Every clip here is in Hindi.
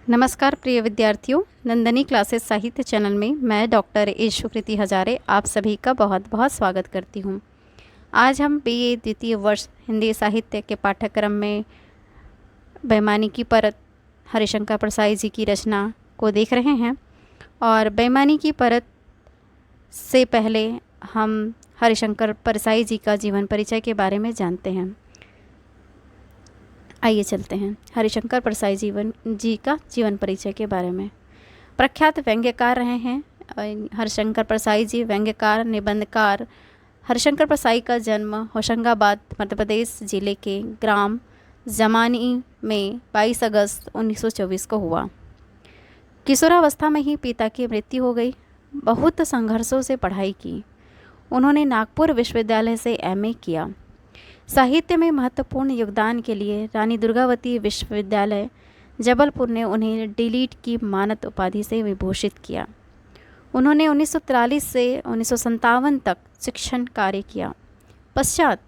नमस्कार प्रिय विद्यार्थियों, नंदनी क्लासेस साहित्य चैनल में मैं डॉक्टर यशुकृति हजारे आप सभी का बहुत बहुत स्वागत करती हूँ। आज हम बीए द्वितीय वर्ष हिंदी साहित्य के पाठ्यक्रम में बेईमानी की परत हरिशंकर परसाई जी की रचना को देख रहे हैं। और बेईमानी की परत से पहले हम हरिशंकर परसाई जी का जीवन परिचय के बारे में जानते हैं। आइए चलते हैं हरिशंकर परसाई जी का जीवन परिचय के बारे में। प्रख्यात व्यंग्यकार रहे हैं हरिशंकर परसाई जी। व्यंग्यकार, निबंधकार। हरिशंकर परसाई का जन्म होशंगाबाद मध्य प्रदेश जिले के ग्राम जमानी में 22 अगस्त 1924 को हुआ। किशोरावस्था में ही पिता की मृत्यु हो गई। बहुत संघर्षों से पढ़ाई की। उन्होंने नागपुर विश्वविद्यालय से एमए किया। साहित्य में महत्वपूर्ण योगदान के लिए रानी दुर्गावती विश्वविद्यालय जबलपुर ने उन्हें डीलिट की मानद उपाधि से विभूषित किया। उन्होंने 1943 से 1957 तक शिक्षण कार्य किया। पश्चात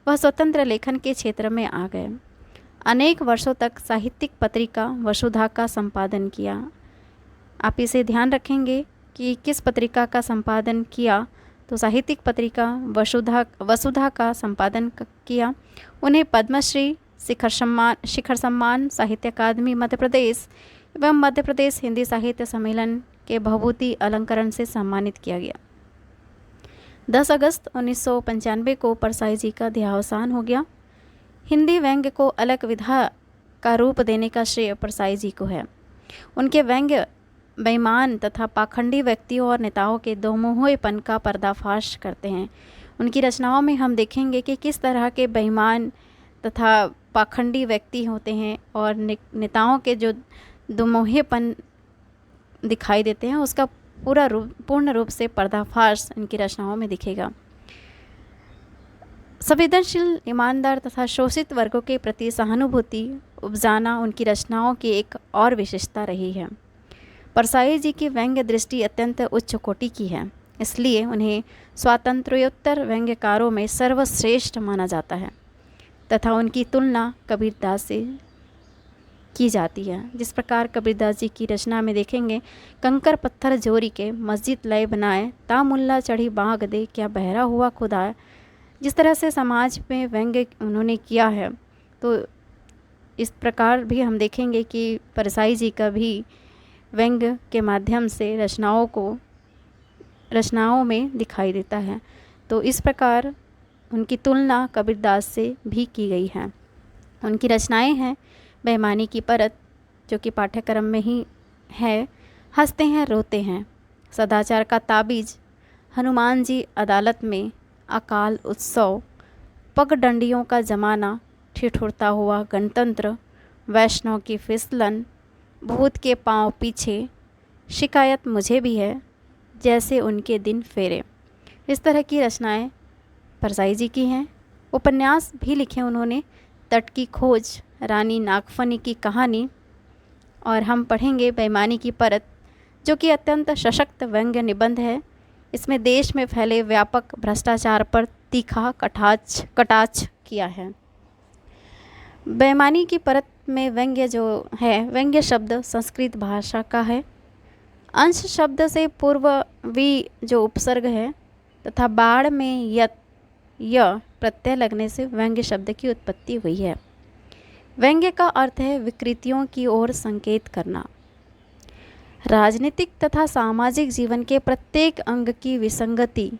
वह स्वतंत्र लेखन के क्षेत्र में आ गए। अनेक वर्षों तक साहित्यिक पत्रिका वसुधा का संपादन किया। आप इसे ध्यान रखेंगे कि किस पत्रिका का संपादन किया, तो साहित्यिक पत्रिका वसुधा का संपादन किया। उन्हें पद्मश्री, शिखर सम्मान, साहित्य अकादमी मध्य प्रदेश एवं मध्य प्रदेश हिंदी साहित्य सम्मेलन के भभूति अलंकरण से सम्मानित किया गया। 10 अगस्त 1995 को परसाई जी का देहावसान हो गया। हिंदी व्यंग्य को अलग विधा का रूप देने का श्रेय परसाई जी को है। उनके व्यंग्य बेईमान तथा पाखंडी व्यक्तियों और नेताओं के दोमुंहेपन का पर्दाफाश करते हैं। उनकी रचनाओं में हम देखेंगे कि किस तरह के बेईमान तथा पाखंडी व्यक्ति होते हैं और नेताओं के जो दोमुंहेपन दिखाई देते हैं, उसका पूर्ण रूप से पर्दाफाश इनकी रचनाओं में दिखेगा। संवेदनशील, ईमानदार तथा शोषित वर्गों के प्रति सहानुभूति उपजाना उनकी रचनाओं की एक और विशेषता रही है। परसाई जी की व्यंग्य दृष्टि अत्यंत उच्च कोटि की है, इसलिए उन्हें स्वातंत्र्योत्तर व्यंग्यकारों में सर्वश्रेष्ठ माना जाता है तथा उनकी तुलना कबीरदास से की जाती है। जिस प्रकार कबीरदास जी की रचना में देखेंगे, कंकर पत्थर जोरी के मस्जिद लय बनाए, ता मुल्ला चढ़ी बाग दे, क्या बहरा हुआ खुदा। जिस तरह से समाज में व्यंग्य उन्होंने किया है, तो इस प्रकार भी हम देखेंगे कि परसाई जी का भी व्यंग्य के माध्यम से रचनाओं में दिखाई देता है। तो इस प्रकार उनकी तुलना कबीरदास से भी की गई है। उनकी रचनाएं हैं बेईमानी की परत, जो कि पाठ्यक्रम में ही है, हंसते हैं रोते हैं, सदाचार का ताबीज, हनुमान जी अदालत में, अकाल उत्सव, पगडंडियों का ज़माना, ठिठुरता हुआ गणतंत्र, वैष्णव की फिसलन, भूत के पांव पीछे, शिकायत मुझे भी है, जैसे उनके दिन फेरे। इस तरह की रचनाएं परसाई जी की हैं। उपन्यास भी लिखे उन्होंने, तट की खोज, रानी नागफनी की कहानी। और हम पढ़ेंगे बेईमानी की परत, जो कि अत्यंत सशक्त व्यंग्य निबंध है। इसमें देश में फैले व्यापक भ्रष्टाचार पर तीखा कटाक्ष किया है। बेईमानी की परत में व्यंग्य जो है, व्यंग्य शब्द संस्कृत भाषा का है। अंश शब्द से पूर्व वी जो उपसर्ग है तथा बाढ़ में य प्रत्यय लगने से व्यंग्य शब्द की उत्पत्ति हुई है। व्यंग्य का अर्थ है विकृतियों की ओर संकेत करना। राजनीतिक तथा सामाजिक जीवन के प्रत्येक अंग की विसंगति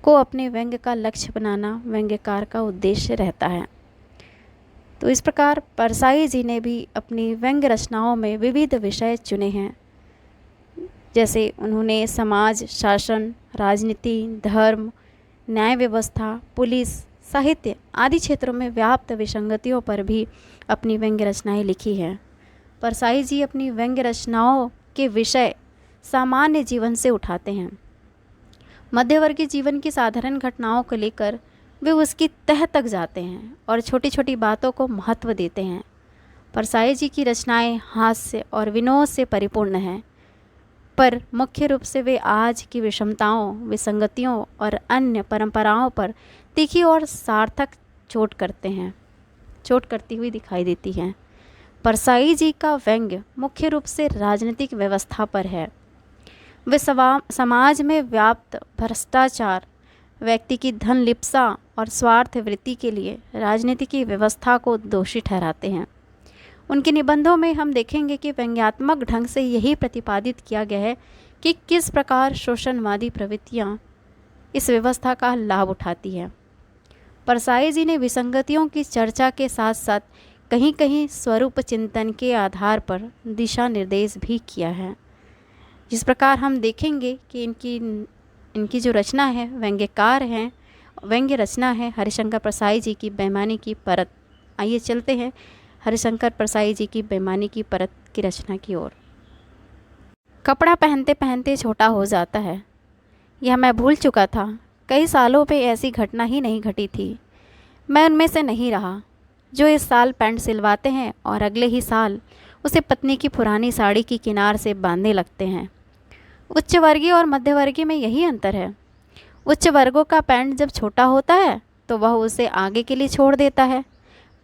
को अपने व्यंग्य का लक्ष्य बनाना व्यंग्यकार का उद्देश्य रहता है। तो इस प्रकार परसाई जी ने भी अपनी व्यंग्य रचनाओं में विविध विषय चुने हैं। जैसे उन्होंने समाज, शासन, राजनीति, धर्म, न्याय व्यवस्था, पुलिस, साहित्य आदि क्षेत्रों में व्याप्त विसंगतियों पर भी अपनी व्यंग्य रचनाएं लिखी हैं। परसाई जी अपनी व्यंग्य रचनाओं के विषय सामान्य जीवन से उठाते हैं। मध्यवर्गीय जीवन की साधारण घटनाओं को लेकर वे उसकी तह तक जाते हैं और छोटी छोटी बातों को महत्व देते हैं। परसाई जी की रचनाएं हास्य और विनोद से परिपूर्ण हैं, पर मुख्य रूप से वे आज की विषमताओं, विसंगतियों और अन्य परंपराओं पर तीखी और सार्थक चोट करती हुई दिखाई देती हैं। परसाई जी का व्यंग्य मुख्य रूप से राजनीतिक व्यवस्था पर है। वे समाज में व्याप्त भ्रष्टाचार, व्यक्ति की धन लिप्सा और स्वार्थ वृत्ति के लिए राजनीति की व्यवस्था को दोषी ठहराते हैं। उनके निबंधों में हम देखेंगे कि व्यंग्यात्मक ढंग से यही प्रतिपादित किया गया है कि किस प्रकार शोषणवादी प्रवृत्तियाँ इस व्यवस्था का लाभ उठाती है। परसाई जी ने विसंगतियों की चर्चा के साथ साथ कहीं कहीं स्वरूप चिंतन के आधार पर दिशा निर्देश भी किया है। जिस प्रकार हम देखेंगे कि इनकी जो रचना है व्यंग्यकार हैं, व्यंग्य रचना है हरिशंकर परसाई जी की बेईमानी की परत। आइए चलते हैं हरिशंकर परसाई जी की बेईमानी की परत की रचना की ओर। कपड़ा पहनते पहनते छोटा हो जाता है, यह मैं भूल चुका था। कई सालों पे ऐसी घटना ही नहीं घटी थी। मैं उनमें से नहीं रहा जो इस साल पैंट सिलवाते हैं और अगले ही साल उसे पत्नी की पुरानी साड़ी की किनार से बांधने लगते हैं। उच्च वर्गीय और मध्य वर्गीय में यही अंतर है। उच्च वर्गों का पैंट जब छोटा होता है तो वह उसे आगे के लिए छोड़ देता है,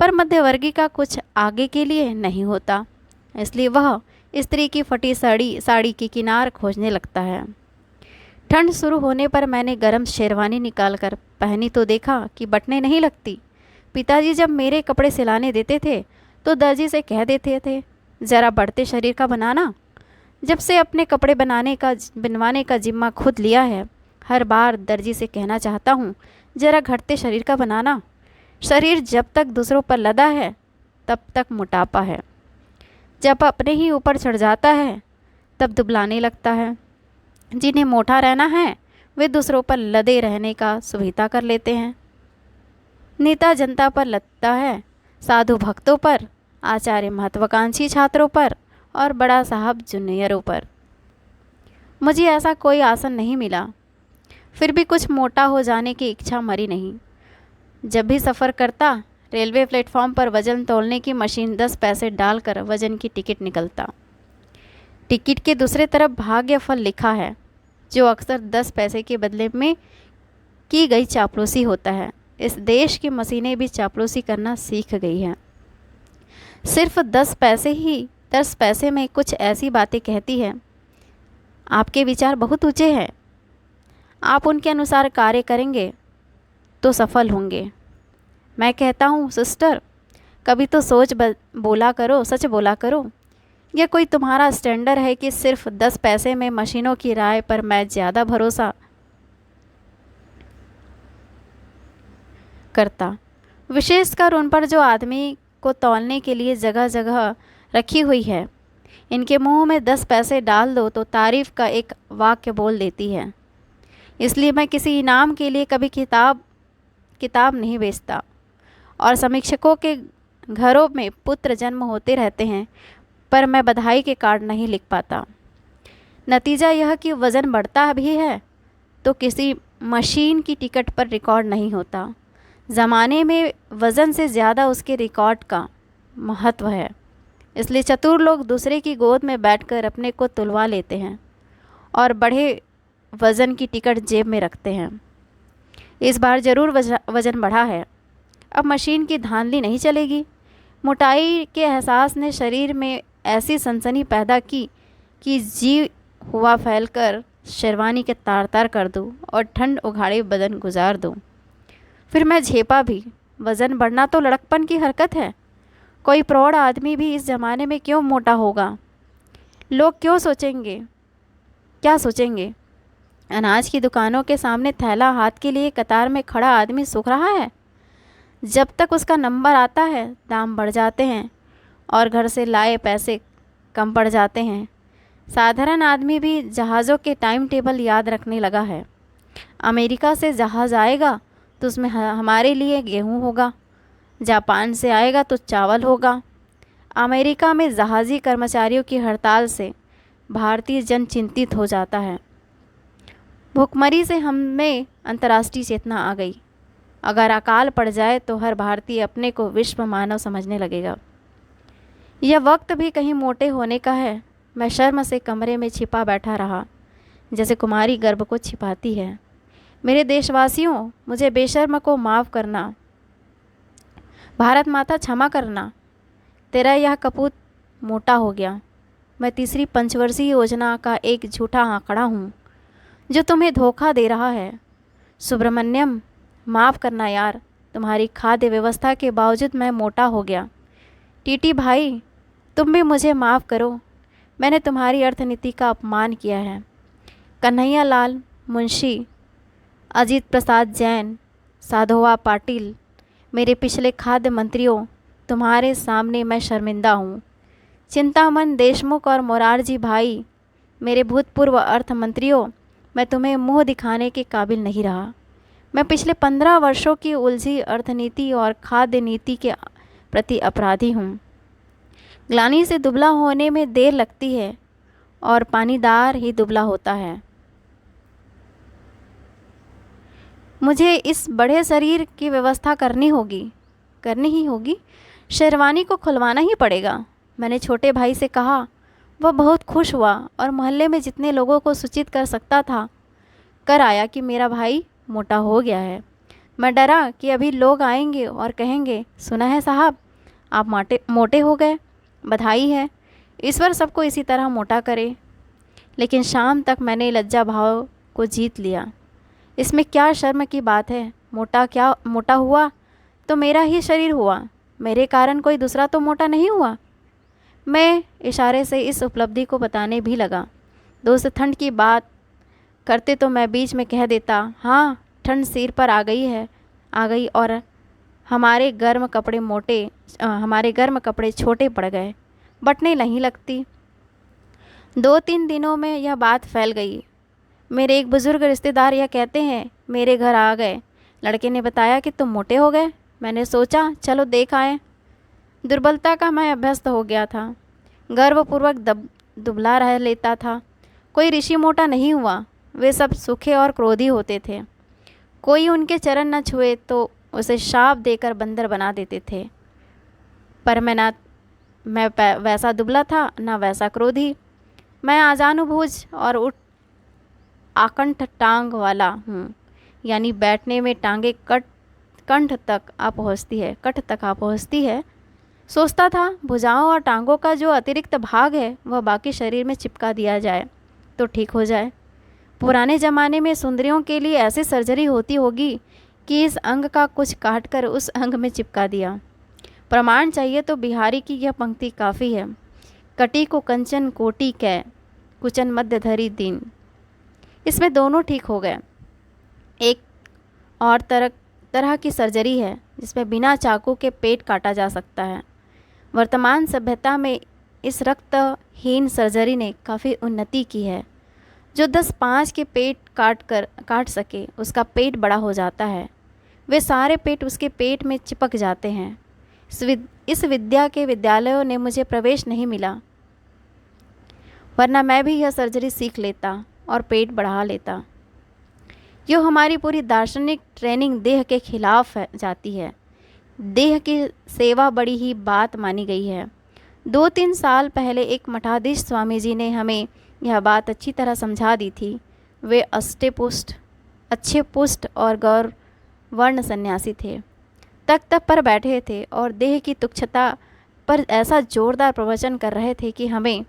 पर मध्य वर्गीय का कुछ आगे के लिए नहीं होता, इसलिए वह स्त्री की फटी साड़ी की किनार खोजने लगता है। ठंड शुरू होने पर मैंने गर्म शेरवानी निकालकर पहनी तो देखा कि बटनें नहीं लगती। पिताजी जब मेरे कपड़े सिलाने देते थे तो दर्जी से कह देते थे, ज़रा बढ़ते शरीर का बनाना। जब से अपने कपड़े बनवाने का जिम्मा खुद लिया है, हर बार दर्जी से कहना चाहता हूँ, ज़रा घटते शरीर का बनाना। शरीर जब तक दूसरों पर लदा है तब तक मोटापा है, जब अपने ही ऊपर चढ़ जाता है तब दुबलाने लगता है। जिन्हें मोटा रहना है वे दूसरों पर लदे रहने का सुविधा कर लेते हैं। नेता जनता पर लगता है, साधु भक्तों पर, आचार्य महत्वाकांक्षी छात्रों पर और बड़ा साहब जूनियरों पर। मुझे ऐसा कोई आसन नहीं मिला, फिर भी कुछ मोटा हो जाने की इच्छा मरी नहीं। जब भी सफ़र करता, रेलवे प्लेटफॉर्म पर वज़न तौलने की मशीन 10 पैसे डालकर वज़न की टिकट निकलता। टिकट के दूसरे तरफ भाग्य फल लिखा है, जो अक्सर 10 पैसे के बदले में की गई चापलूसी होता है। इस देश की मशीनें भी चापलूसी करना सीख गई हैं। सिर्फ 10 पैसे में कुछ ऐसी बातें कहती है, आपके विचार बहुत ऊंचे हैं, आप उनके अनुसार कार्य करेंगे तो सफल होंगे। मैं कहता हूँ, सिस्टर, कभी तो सच बोला करो। यह कोई तुम्हारा स्टैंडर्ड है कि सिर्फ 10 पैसे में मशीनों की राय पर मैं ज़्यादा भरोसा करता, विशेषकर उन पर जो आदमी को तौलने के लिए जगह जगह रखी हुई है। इनके मुंह में 10 पैसे डाल दो तो तारीफ़ का एक वाक्य बोल देती है। इसलिए मैं किसी इनाम के लिए कभी किताब नहीं बेचता, और समीक्षकों के घरों में पुत्र जन्म होते रहते हैं, पर मैं बधाई के कार्ड नहीं लिख पाता। नतीजा यह कि वज़न बढ़ता भी है तो किसी मशीन की टिकट पर रिकॉर्ड नहीं होता। ज़माने में वज़न से ज़्यादा उसके रिकॉर्ड का महत्व है, इसलिए चतुर लोग दूसरे की गोद में बैठकर अपने को तुलवा लेते हैं और बढ़े वज़न की टिकट जेब में रखते हैं। इस बार ज़रूर वज़न बढ़ा है, अब मशीन की धांधली नहीं चलेगी। मोटाई के एहसास ने शरीर में ऐसी सनसनी पैदा की कि जी हुआ फैलकर शेरवानी के तार तार कर दूँ और ठंड उघाड़े बदन गुजार दूँ। फिर मैं झेपा भी। वज़न बढ़ना तो लड़कपन की हरकत है। कोई प्रौढ़ आदमी भी इस ज़माने में क्यों मोटा होगा? लोग क्या सोचेंगे? अनाज की दुकानों के सामने थैला हाथ के लिए कतार में खड़ा आदमी सूख रहा है। जब तक उसका नंबर आता है दाम बढ़ जाते हैं और घर से लाए पैसे कम पड़ जाते हैं। साधारण आदमी भी जहाज़ों के टाइम टेबल याद रखने लगा है। अमेरिका से जहाज़ आएगा तो उसमें हमारे लिए गेहूं होगा, जापान से आएगा तो चावल होगा। अमेरिका में जहाज़ी कर्मचारियों की हड़ताल से भारतीय जन चिंतित हो जाता है। भुखमरी से हमें अंतर्राष्ट्रीय चेतना आ गई। अगर अकाल पड़ जाए तो हर भारतीय अपने को विश्व मानव समझने लगेगा। यह वक्त भी कहीं मोटे होने का है। मैं शर्म से कमरे में छिपा बैठा रहा, जैसे कुमारी गर्भ को छिपाती है। मेरे देशवासियों, मुझे बेशर्म को माफ़ करना, भारत माता क्षमा करना। तेरा यह कपूत मोटा हो गया। मैं तीसरी पंचवर्षीय योजना का एक झूठा आंकड़ा हूँ जो तुम्हें धोखा दे रहा है। सुब्रमण्यम, माफ़ करना यार, तुम्हारी खाद्य व्यवस्था के बावजूद मैं मोटा हो गया। टीटी भाई, तुम भी मुझे माफ़ करो, मैंने तुम्हारी अर्थनीति का अपमान किया है। कन्हैया लाल मुंशी, अजीत प्रसाद जैन, साधोवा पाटिल, मेरे पिछले खाद्य मंत्रियों, तुम्हारे सामने मैं शर्मिंदा हूँ। चिंतामन देशमुख और मोरारजी भाई, मेरे भूतपूर्व अर्थ मंत्रियों, मैं तुम्हें मुंह दिखाने के काबिल नहीं रहा। मैं पिछले 15 वर्षों की उलझी अर्थनीति और खाद्य नीति के प्रति अपराधी हूँ। ग्लानि से दुबला होने में देर लगती है और पानीदार ही दुबला होता है। मुझे इस बड़े शरीर की व्यवस्था करनी ही होगी। शेरवानी को खुलवाना ही पड़ेगा। मैंने छोटे भाई से कहा। वह बहुत खुश हुआ और मोहल्ले में जितने लोगों को सूचित कर सकता था कर आया कि मेरा भाई मोटा हो गया है। मैं डरा कि अभी लोग आएंगे और कहेंगे, सुना है साहब, आप मोटे हो गए, बधाई है, ईश्वर सबको इसी तरह मोटा करे। लेकिन शाम तक मैंने लज्जा भाव को जीत लिया। इसमें क्या शर्म की बात है? मोटा हुआ तो मेरा ही शरीर हुआ, मेरे कारण कोई दूसरा तो मोटा नहीं हुआ। मैं इशारे से इस उपलब्धि को बताने भी लगा। दोस्त ठंड की बात करते तो मैं बीच में कह देता, हाँ, ठंड सिर पर आ गई और हमारे गर्म कपड़े छोटे पड़ गए, बटने नहीं लगती। 2-3 दिनों में यह बात फैल गई। मेरे एक बुज़ुर्ग रिश्तेदार यह कहते हैं, मेरे घर आ गए। लड़के ने बताया कि तुम मोटे हो गए। मैंने सोचा चलो देख आएँ। दुर्बलता का मैं अभ्यस्त हो गया था। गर्वपूर्वक दुबला रह लेता था। कोई ऋषि मोटा नहीं हुआ, वे सब सूखे और क्रोधी होते थे। कोई उनके चरण न छुए तो उसे शाप देकर बंदर बना देते थे। पर मैं वैसा दुबला था न वैसा क्रोधी। मैं आजानुभुज और आकंठ टांग वाला हूँ, यानी बैठने में टांगे कंठ तक आ पहुँचती है। सोचता था भुजाओं और टांगों का जो अतिरिक्त भाग है वह बाकी शरीर में चिपका दिया जाए तो ठीक हो जाए। पुराने ज़माने में सुंदरियों के लिए ऐसी सर्जरी होती होगी कि इस अंग का कुछ काटकर उस अंग में चिपका दिया। प्रमाण चाहिए तो बिहारी की यह पंक्ति काफ़ी है। कटी को कंचन कोटि कै, कुचन मध्य धरी दीन। इसमें दोनों ठीक हो गए। एक और तरह की सर्जरी है जिसमें बिना चाकू के पेट काटा जा सकता है। वर्तमान सभ्यता में इस रक्तहीन सर्जरी ने काफ़ी उन्नति की है। जो 10-5 के पेट काट सके उसका पेट बड़ा हो जाता है। वे सारे पेट उसके पेट में चिपक जाते हैं। इस विद्या के विद्यालयों ने मुझे प्रवेश नहीं मिला, वरना मैं भी यह सर्जरी सीख लेता और पेट बढ़ा लेता। यो हमारी पूरी दार्शनिक ट्रेनिंग देह के खिलाफ जाती है। देह की सेवा बड़ी ही बात मानी गई है। 2-3 साल पहले एक मठाधीश स्वामी जी ने हमें यह बात अच्छी तरह समझा दी थी। वे अच्छे पुष्ट और गौर वर्ण सन्यासी थे। तख्त पर बैठे थे और देह की तुच्छता पर ऐसा जोरदार प्रवचन कर रहे थे कि हमें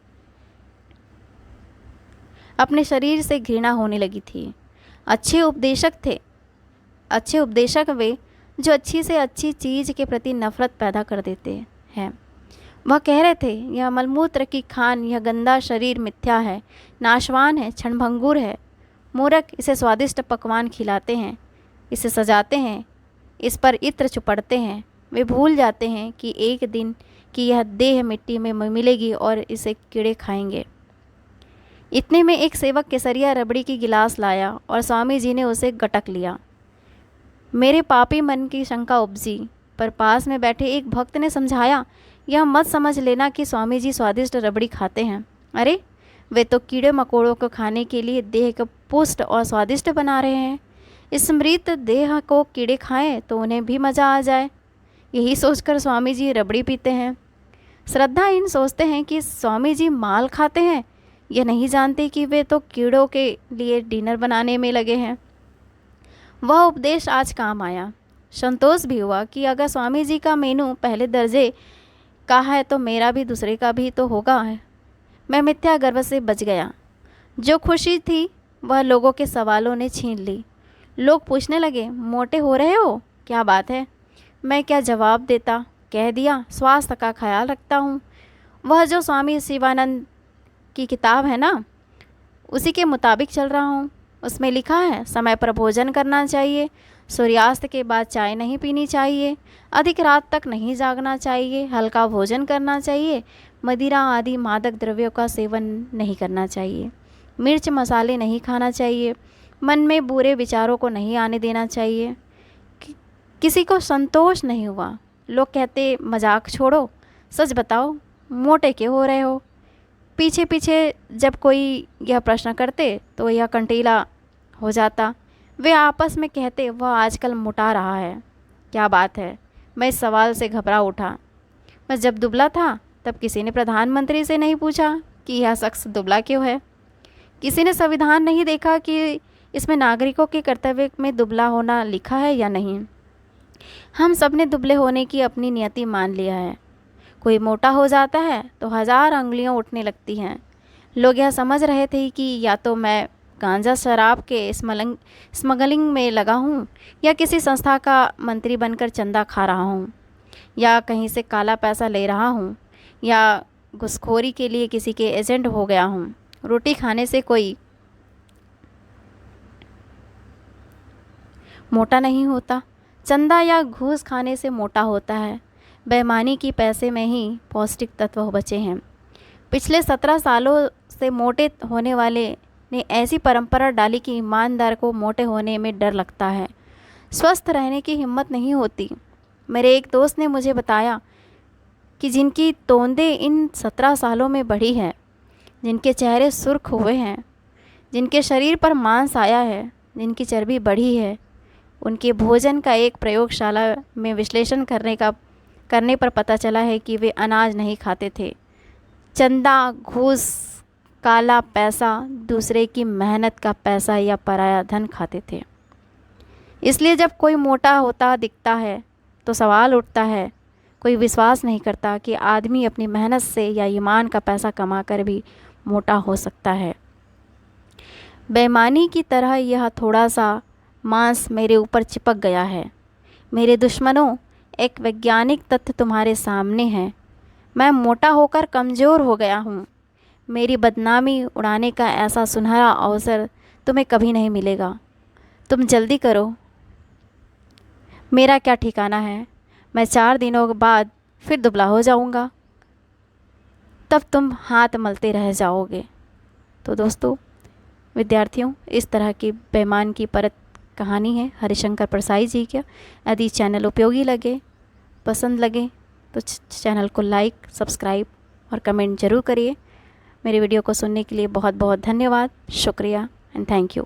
अपने शरीर से घृणा होने लगी थी। अच्छे उपदेशक वे जो अच्छी से अच्छी चीज़ के प्रति नफरत पैदा कर देते हैं। वह कह रहे थे, यह मलमूत्र की खान, यह गंदा शरीर मिथ्या है, नाशवान है, क्षणभंगुर है। मूर्ख इसे स्वादिष्ट पकवान खिलाते हैं, इसे सजाते हैं, इस पर इत्र चुपड़ते हैं। वे भूल जाते हैं कि एक दिन की यह देह मिट्टी में मिलेगी और इसे कीड़े खाएंगे। इतने में एक सेवक केसरिया रबड़ी की गिलास लाया और स्वामी जी ने उसे गटक लिया। मेरे पापी मन की शंका उपजी, पर पास में बैठे एक भक्त ने समझाया, यह मत समझ लेना कि स्वामी जी स्वादिष्ट रबड़ी खाते हैं। अरे, वे तो कीड़े मकोड़ों को खाने के लिए देह को पुष्ट और स्वादिष्ट बना रहे हैं। इस मृत देह को कीड़े खाएं तो उन्हें भी मज़ा आ जाए, यही सोचकर स्वामी जी रबड़ी पीते हैं। श्रद्धाहीन सोचते हैं कि स्वामी जी माल खाते हैं, यह नहीं जानते कि वे तो कीड़ों के लिए डिनर बनाने में लगे हैं। वह उपदेश आज काम आया। संतोष भी हुआ कि अगर स्वामी जी का मेनू पहले दर्जे कहा है तो मेरा भी दूसरे का भी तो होगा है। मैं मिथ्या गर्व से बच गया। जो खुशी थी वह लोगों के सवालों ने छीन ली। लोग पूछने लगे, मोटे हो रहे हो, क्या बात है? मैं क्या जवाब देता? कह दिया, स्वास्थ्य का ख्याल रखता हूँ। वह जो स्वामी शिवानंद की किताब है ना, उसी के मुताबिक चल रहा हूँ। उसमें लिखा है, समय पर भोजन करना चाहिए, सूर्यास्त के बाद चाय नहीं पीनी चाहिए, अधिक रात तक नहीं जागना चाहिए, हल्का भोजन करना चाहिए, मदिरा आदि मादक द्रव्यों का सेवन नहीं करना चाहिए, मिर्च मसाले नहीं खाना चाहिए, मन में बुरे विचारों को नहीं आने देना चाहिए। किसी को संतोष नहीं हुआ। लोग कहते, मजाक छोड़ो, सच बताओ, मोटे क्यों हो रहे हो? पीछे पीछे जब कोई यह प्रश्न करते तो यह कंटीला हो जाता। वे आपस में कहते, वह आजकल मोटा रहा है। क्या बात है? मैं इस सवाल से घबरा उठा। मैं जब दुबला था तब किसी ने प्रधानमंत्री से नहीं पूछा कि यह शख्स दुबला क्यों है। किसी ने संविधान नहीं देखा कि इसमें नागरिकों के कर्तव्य में दुबला होना लिखा है या नहीं। हम सब ने दुबले होने की अपनी नियति मान लिया है। कोई मोटा हो जाता है तो 1000 अंगुलियां उठने लगती हैं। लोग यह समझ रहे थे कि या तो मैं गांजा शराब के स्मगलिंग में लगा हूँ, या किसी संस्था का मंत्री बनकर चंदा खा रहा हूँ, या कहीं से काला पैसा ले रहा हूँ, या घूसखोरी के लिए किसी के एजेंट हो गया हूँ। रोटी खाने से कोई मोटा नहीं होता, चंदा या घूस खाने से मोटा होता है। बेईमानी की पैसे में ही पौष्टिक तत्व बचे हैं। पिछले 17 सालों से मोटे होने वाले ने ऐसी परंपरा डाली कि ईमानदार को मोटे होने में डर लगता है, स्वस्थ रहने की हिम्मत नहीं होती। मेरे एक दोस्त ने मुझे बताया कि जिनकी तोंदें इन 17 सालों में बढ़ी है, जिनके चेहरे सुर्ख हुए हैं, जिनके शरीर पर मांस आया है, जिनकी चर्बी बढ़ी है, उनके भोजन का एक प्रयोगशाला में विश्लेषण करने पर पता चला है कि वे अनाज नहीं खाते थे, चंदा, घूस, काला पैसा, दूसरे की मेहनत का पैसा या पराया धन खाते थे। इसलिए जब कोई मोटा होता दिखता है तो सवाल उठता है, कोई विश्वास नहीं करता कि आदमी अपनी मेहनत से या ईमान का पैसा कमाकर भी मोटा हो सकता है। बेईमानी की तरह यह थोड़ा सा मांस मेरे ऊपर चिपक गया है। मेरे दुश्मनों, एक वैज्ञानिक तथ्य तुम्हारे सामने है। मैं मोटा होकर कमज़ोर हो गया हूँ। मेरी बदनामी उड़ाने का ऐसा सुनहरा अवसर तुम्हें कभी नहीं मिलेगा। तुम जल्दी करो। मेरा क्या ठिकाना है, मैं 4 दिनों के बाद फिर दुबला हो जाऊँगा, तब तुम हाथ मलते रह जाओगे। तो दोस्तों, विद्यार्थियों, इस तरह की बेईमान की परत कहानी है हरिशंकर परसाई जी की। यदि चैनल उपयोगी लगे, पसंद लगे तो चैनल को लाइक, सब्सक्राइब और कमेंट ज़रूर करिए। मेरे वीडियो को सुनने के लिए बहुत बहुत धन्यवाद, शुक्रिया एंड थैंक यू।